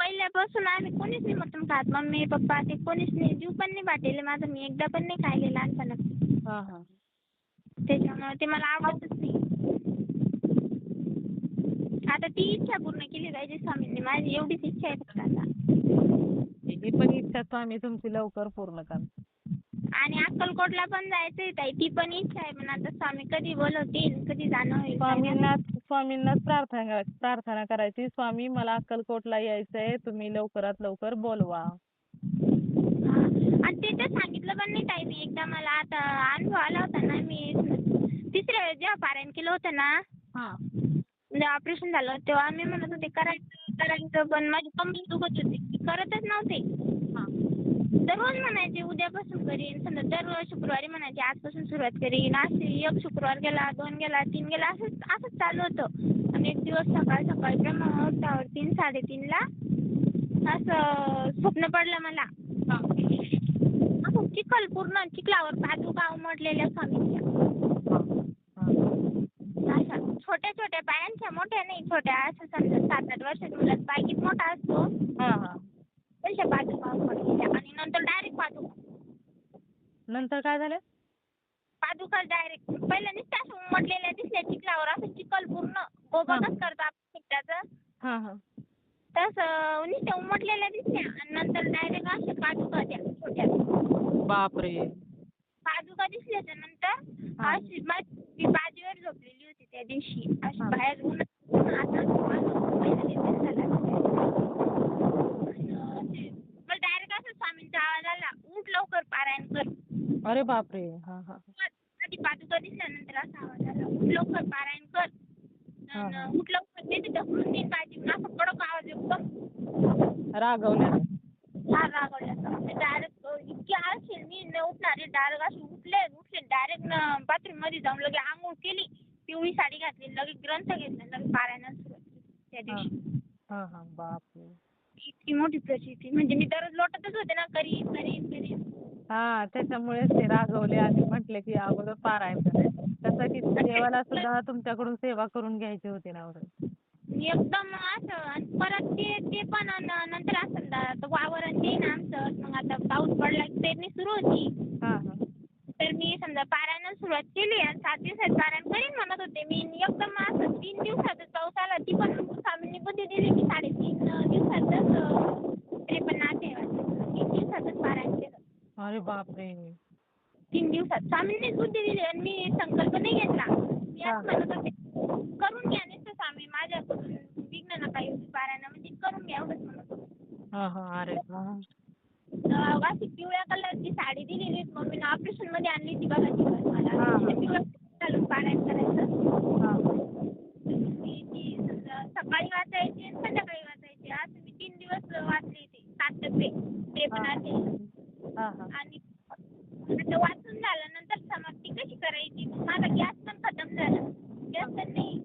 पहिल्यापासून आम्ही कोणीच नाही मटण खात. मम्मी, पप्पा ते कोणीच नाही. जीव पण नाही वाटेल माझं. मी एकदा पण नाही खाल्ले लहानपणापासून. हां, हां. त्याच्यामुळे ते मला आवडतच नाही. आता ती इच्छा पूर्ण केली पाहिजे स्वामींनी. माझी एवढीच इच्छा आहे फक्त आता. ही पण इच्छा स्वामी तुमची लवकर पूर्ण करा. आणि अक्कलकोटला पण जायचंय ताई. ती पण इच्छा आहे. पण आता स्वामी कधी बोलवतील, कधी जाणं होईल काय माहिती. स्वामींनाच प्रार्थना करायची. स्वामी मला अक्कलकोटला यायचंय. तुम्ही लवकरात लवकर बोलवा. हां. आणि ते तर सांगितलं पण नाही ताई मी. एकदा मला आता अनुभव आला होता ना, मी तिसऱ्या वेळेस जेव्हा पारायण केलं होतं ना, हां. म्हणजे ऑपरेशन झालं तेव्हा मी म्हणत होते करायचं पण माझी कंबर दुखत होती. मी करतच नव्हते. हां. दररोज म्हणायचे उद्यापासून करीन. समजा दर शुक्रवारी म्हणायचे आजपासून सुरुवात करीन. असे 1 शुक्रवार गेला, 2 गेला, 3 गेला असंच चालू होतं. आणि एक दिवस सकाळी ब्रह्ममुहूर्तावर 3, 3:30ला असं स्वप्न पडलं मला. हां. असं चिखल पूर्ण चिखलावर पादुका उमटलेल्या स्वामींच्या. अशा छोट्या पायांच्या मोठ्या नाही छोट्या असं समजा 7-8 वर्षाच्या मुलाचा पाय किती मोठा असतो हां, हां. तशा पादुका उमटलेल्या आणि नंतर डायरेक्ट पादुका. नंतर काय झालं? पादुका डायरेक्ट पहिल्या नुसत्या असं उमटलेल्या दिसल्या चिखलावर असं चिखल पूर्ण गोबा कसं करतो आपण चिखलाचं हां, हां. तसं नुसत्या उमटलेल्या दिसल्या आणि नंतर डायरेक्ट अशा पादुका त्या छोट्या. बापरे! पादुका दिसल्याच्या नंतर अशी मी बाजीवर झोपलेली होती त्या दिवशी. अशी बाहेर उन्हात आता मला डायरेक्ट असं स्वामींचा आवाज आला, उठ लवकर पारायण कर. अरे बापरे! हां, हां. आधी पादुका दिसल्यानंतर असा आवाज आला, उठ लवकर पारायण कर. उठ लवकर ते ढकलून देईन बाजी असं कडक आवाज एकदम रागवल्यानं. फार रागवल्याचा. डायरेक्ट इतकी आळशी मी न उठणारे डायरेक्ट असे उठले डायरेक्ट बाथरूममध्ये जाऊन लगे अंघोळ केली. पिवळी साडी घातली लगेच ग्रंथ घेतला लगेच पारायणाला सुरुवात केली त्या दिवशी. हां, हां. बापरे! इतकी मोठी प्रचिती म्हणजे मी दररोज लोटतच होते ना करीन. हां, त्याच्यामुळेच ते रागवले आणि म्हटले की अगोदर पारायण करायचं. कसं की देवाला सुद्धा तुमच्याकडून सेवा करून घ्यायची होती ना वगैरे. एकदम असं आणि परत ते पण नंतर असं वावर आणि ते ना आमचं अरे बापरे. 3 दिवसात. स्वामींनीच बुद्धी दिली आणि मी संकल्प नाही घेतला. मी हा. असं म्हणत होते, करून घ्या नुसतं स्वामी माझ्याकडून विघ्न नका येऊ पारायणं म्हणजे करून घ्या एवढंच म्हणत होते. हा हा. अरे वा. अशी पिवळ्या कलरची साडी दिलेली होती मम्मीनं ऑपरेशनमध्ये आणली होती बघा ती पण मला. हा, हा. ते पिवळं घालून पारायण करायचं. हा. ती समजा सकाळी वाचायची आणि संध्याकाळी वाचायची. असं मी 3 दिवस वाचले ते 7 टप्पे. ते पण असे. हा हा. आणि आता वाचून झालं नंतर समाप्ती कशी करायची? मग माझा गॅस पण खतम झाला. गॅस पण नाही.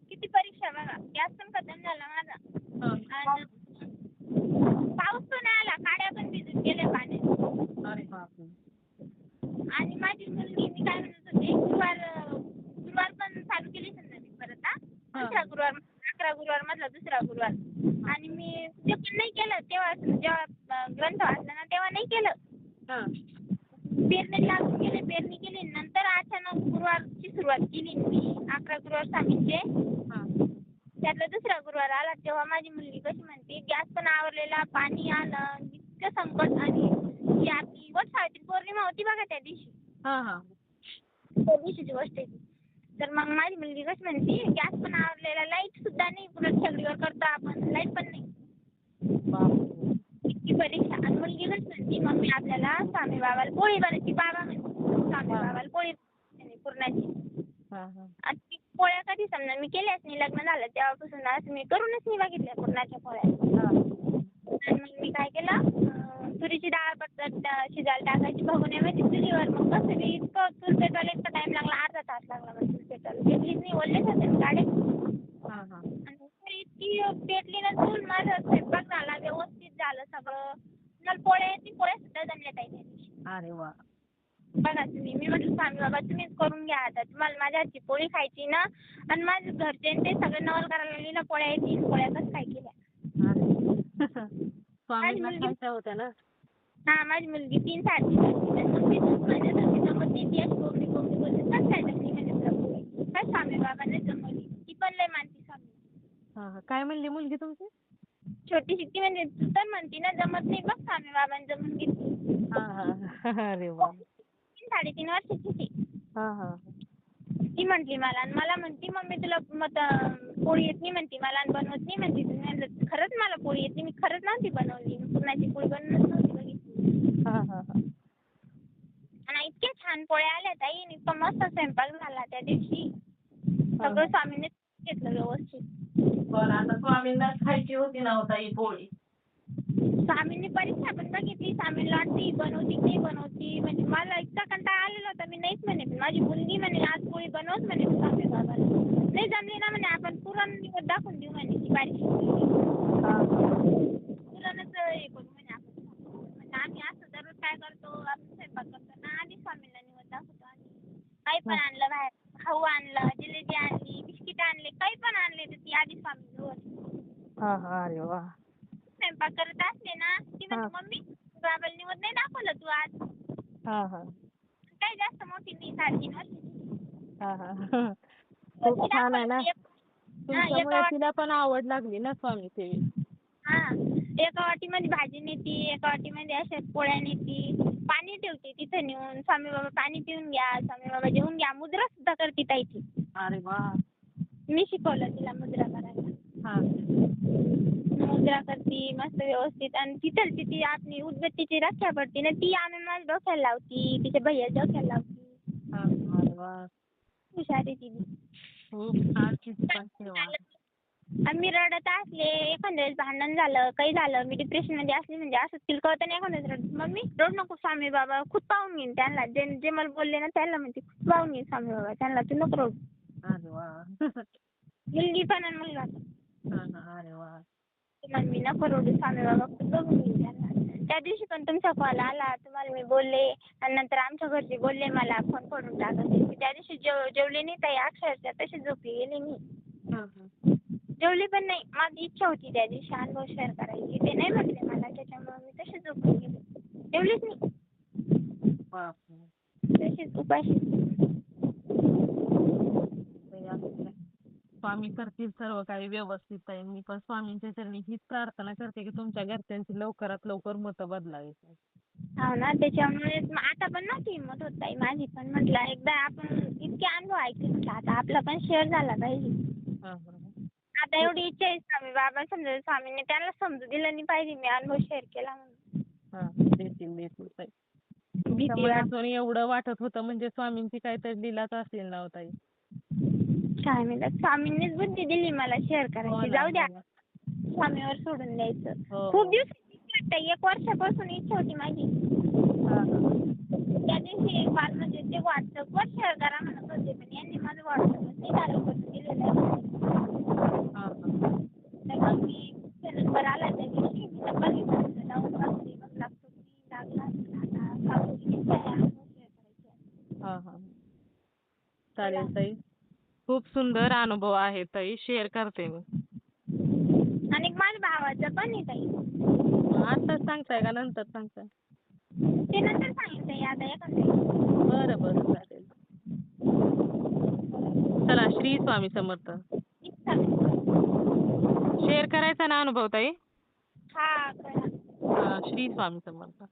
किती परीक्षा बघा. गॅस पण खतम झाला माझा. आणि पाऊस पण आला. काड्या पण भिजून गेल्या पाण्यात. अरे बापरे. आणि माझी मुलगी मी काय म्हणत होते गुरुवार पण चालू केली समजा मी परत दुसरा गुरुवार 11 गुरुवार मधला दुसरा गुरुवार. आणि मी ते पण नाही केलं तेव्हा जेव्हा ग्रंथ वाचला ना तेव्हा नाही केलं. हा. पेरणीला लागून गेले. पेरणी केली नंतर अचानक गुरुवारची सुरुवात केली मी 11 गुरुवार स्वामींचे. हा. त्यातला दुसरा गुरुवार आला तेव्हा माझी मुलगी कशी म्हणते गॅस पण आवरलेला, पाणी आलं, इतकं संकट आणि ही आपली वटसावित्री पौर्णिमा होती बघा त्या दिवशी. हा हा. त्या दिवशीची गोष्ट आहे ती. तर मग माझी मुलगी कशी म्हणते गॅस पण आवरलेला, लाईट सुद्धा नाही, पुन्हा शेगडीवर करतो आपण, लाईट पण नाही. बापरे. इतकी परीक्षा. आणि मुलगी कशी म्हणते मम्मी आपल्याला स्वामी बाबाला पोळी बनायची. बाबा म्हणते स्वामी बाबाला पोळी पुरणाची. हा हा. आणि ती पोळ्या कधी समजा मी केल्याच नाही लग्न झालं तेव्हापासून असं मी करूनच नाही बघितल्या पुरणाच्या पोळ्या. हा. आणि मग मी काय केलं तुरीची डाळ पटकन शिजायला टाकायची भगोन्यामध्ये चुलीवर. मग कसं मी इतकं चूल पेटवायला इतका टाईम लागला, अर्धा तास लागला मला चूल पेटवायला. पेटलीच नाही, ओललेच होते गाडे. हा हा. आणि इतकी पेटली ना चूल, माझा स्वयंपाक झाला व्यवस्थित झालं सगळं. मला पोळ्या सुद्धा जमल्या ताई त्या दिवशी. अरे वा. बघा तुम्ही. मी म्हटलं स्वामी बाबा तुम्हीच करून घ्या आता. तुम्हाला माझ्या हातची पोळी खायची ना आणि माझे घरचे ते सगळे नवल करायला लागले ना पोळ्या येतील पोळ्या कसं काय केल्या. स्वामींना खायच्या होत्या ना. हां माझी मुलगी 3 साडेतीन वर्षाची माझ्यासारखी जमत नाही ती अशी कोंबडी कोंबडी बोलते कसं काय जमली म्हणजे तुला पोळी. काय स्वामी बाबांनी जमवली. ती पण लय मानती स्वामी. हा हा. काय म्हणली मुलगी तुमची? छोटीशी ती म्हणजे तू तर म्हणती ना जमत नाही बघ स्वामी बाबांनी जमवून घेतली. हा हा. अरे वा. 3 साडेतीन वर्षाची ती. हा हा. ती म्हटली मला आणि मला म्हणती मम्मी तुला पोळी येत नाही म्हणती मला आणि बनवत नाही म्हणती. मी म्हणलं खरंच मला पोळी येत नाही. मी खरंच नव्हती बनवली. मी पुरणाची पोळी बनवूनच नव्हती बघितली. हा हा हा. आणि इतक्या छान पोळ्या आल्या ताई आणि इतका मस्त स्वयंपाक झाला त्या दिवशी. सगळं स्वामींनीच घेतलं व्यवस्थित. पण आता स्वामींना खायची होती ना होता ही पोळी. स्वामींनी परीक्षा पण बघितली. स्वामींना वाटते ही बनवती की नाही बनवती. म्हणजे मला इतका कंटाळा आलेला होता मी नाहीच म्हणे. पण माझी मुलगी म्हणे आज पोळी बनवच म्हणे तू स्वामी बाबाला. नाही जमली ना म्हणे आपण पुरण निवड दाखवून देऊ म्हणे ती बारीकशी पुरणच हे करू म्हणे आपण. म्हणजे आम्ही असं दररोज काय करतो आपण स्वयंपाक करतो ना आधी स्वामींना निवड दाखवतो आम्ही. काही पण आणलं बाहेर खाऊ आणलं, जिलेबी आणली, बिस्किट आणले, काही पण आणले तर ती आधी स्वामींजवळ. हा हा. अरे वा. स्वयंपाक करत असले ना ती म्हणते मम्मी बाबाला निवद नाही दाखवलं तू आज. हा हा. काही जास्त मोठी नाही 3.5 वर्षाची. हा हा. खूप छान आहे ना. तुमच्यामुळे तिला पण आवड लागली ना स्वामी सेवेची. हां. एका वाटीमध्ये भाजी नेती, एका वाटीमध्ये अशा पोळ्या नेती, पाणी ठेवते तिथं नेऊन. स्वामी बाबा पाणी पिऊन घ्या, स्वामी बाबा जेवून घ्या. मुद्रा सुद्धा करते ताई ती. अरे वा. मी शिकवलं तिला मुद्रा करायला. हा. मुद्रा करते मस्त व्यवस्थित. आणि तिथलची ती आपली उदबत्तीची रक्षा पडते ना ती आणून माझ्या डोक्याला लावती, तिच्या भैयाच्या डोक्याला लावती. हा. अरे वा. हुशार आहे ती. खूप छान तिची पण सेवा. आणि मी रडत असले एखाद्या वेळेस भांडण झालं काही झालं मी डिप्रेशनमध्ये असली म्हणजे असं तिला कळतं नाही एखाद्या वेळेस मम्मी रडू नको स्वामी बाबा खुद पाहून घेईन त्यांना जे मला बोलले ना त्यांना म्हणते खुद पाहून घेईन स्वामी बाबा त्यांना तू नको रडू. अरे वा. मुलगी पण आणि मुलगा पण. हा हा. अरे वा. मम्मी नको रडू स्वामी बाबा खुद बघून घेईन त्यांना. त्या दिवशी पण तुमचा कॉल आला तुम्हाला मी बोलले आणि नंतर आमच्या घरचे बोलले मला फोन करून टाका. मी त्या दिवशी जेवले नाही ताई अक्षरशः तशीच झोपली गेले मी. हा हा. जेवली पण नाही. माझी इच्छा होती त्या दिवशी अनुभव शेअर करायची. ते नाही म्हटले मला त्याच्यामुळे मी तशीच झोपून गेले. जेवलीच नाही. बापरे. तशीच उपाशी. स्वामी करतील सर्व काही व्यवस्थित आहे. मी पण स्वामींच्या चरणी हीच प्रार्थना करते की तुमच्या घरच्यांची लवकरात लवकर मतं बदलावीत. हो ना, त्याच्यामुळेच मग आता पण नव्हती हिंमत होत ताई माझी पण. म्हटलं एकदा आपण इतके अनुभव ऐकले, म्हटलं आता आपला पण शेअर झाला पाहिजे. हां, हां, हां. आता एवढी इच्छा आहे स्वामी बाबा समजा स्वामींनी त्यांना समजू दिलं नाही पाहिजे मी अनुभव शेअर केला म्हणून. हां, देतील ताई. तुमच्या भीती वाट मनातून एवढं वाटत होतं म्हणजे स्वामींची काहीतरी लीलाच असेल ना हो ताई. काय माहिती स्वामींनीच बुद्धी दिली मला शेअर हो करायची. ना, जाऊ द्या हो ना. स्वामीवर सोडून द्यायचं. हो, खूप हो. दिवसाची इच्छा होती ताई, 1 वर्षापासून इच्छा होती माझी. हां, हां. त्या दिवशी काल म्हणजे ते WhatsAppवर शेअर करा म्हणत होते, पण यांनी माझं WhatsAppच नाही चालू करून दिलेलं आहे. हां, हां. तर मग मी तुमचा नंबर आला त्या दिवशी मी नंबर घेतला होता डाउन बघते मग लागतो की लागला असेल आता स्वामींची इच्छा आहे अनुभव शेअर करायचे. हां, हां. बोला. चालेल ताई. खूप सुंदर अनुभव आहे ताई. शेअर करते मी. आणि माझ्या भावाचं पण आहे ताई. आत्ताच सांगताय का नंतर सांगताय? ते नंतर सांगितलंय आता एखाद्या. बरं, बरं. चालेल. चला श्री स्वामी समर्थ. शेअर करायचा ना अनुभव ताई? हा करा. श्री स्वामी समर्थ.